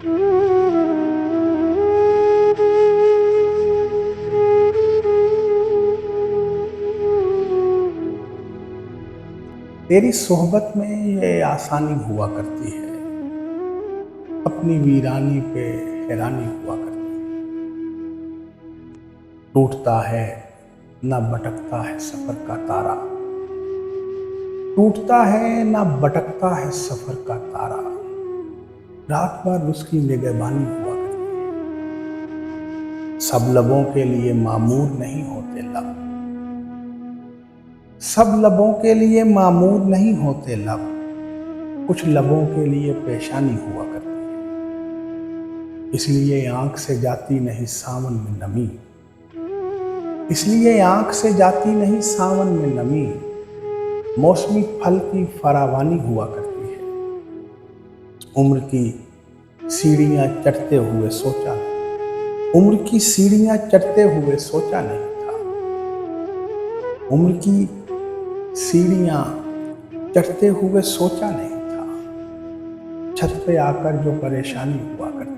तेरी सोहबत में ये आसानी हुआ करती है, अपनी वीरानी पे हैरानी हुआ करती है। टूटता है ना भटकता है सफर का तारा, टूटता है ना भटकता है सफर का तारा। रात भर उसकी निगहबानी हुआ करती है। सब लबों के लिए मामूर नहीं होते लब, सब लबों के लिए मामूर नहीं होते लब। कुछ लबों के लिए पेशानी हुआ करती है। इसलिए आंख से जाती नहीं सावन में नमी, इसलिए आंख से जाती नहीं सावन में नमी। मौसमी फल की फरावानी हुआ करती है। उम्र की सीढ़ियां चढ़ते हुए सोचा नहीं, उम्र की सीढ़ियां चढ़ते हुए सोचा नहीं था। उम्र की सीढ़ियां चढ़ते हुए सोचा नहीं था। छत पे आकर जो परेशानी हुआ करती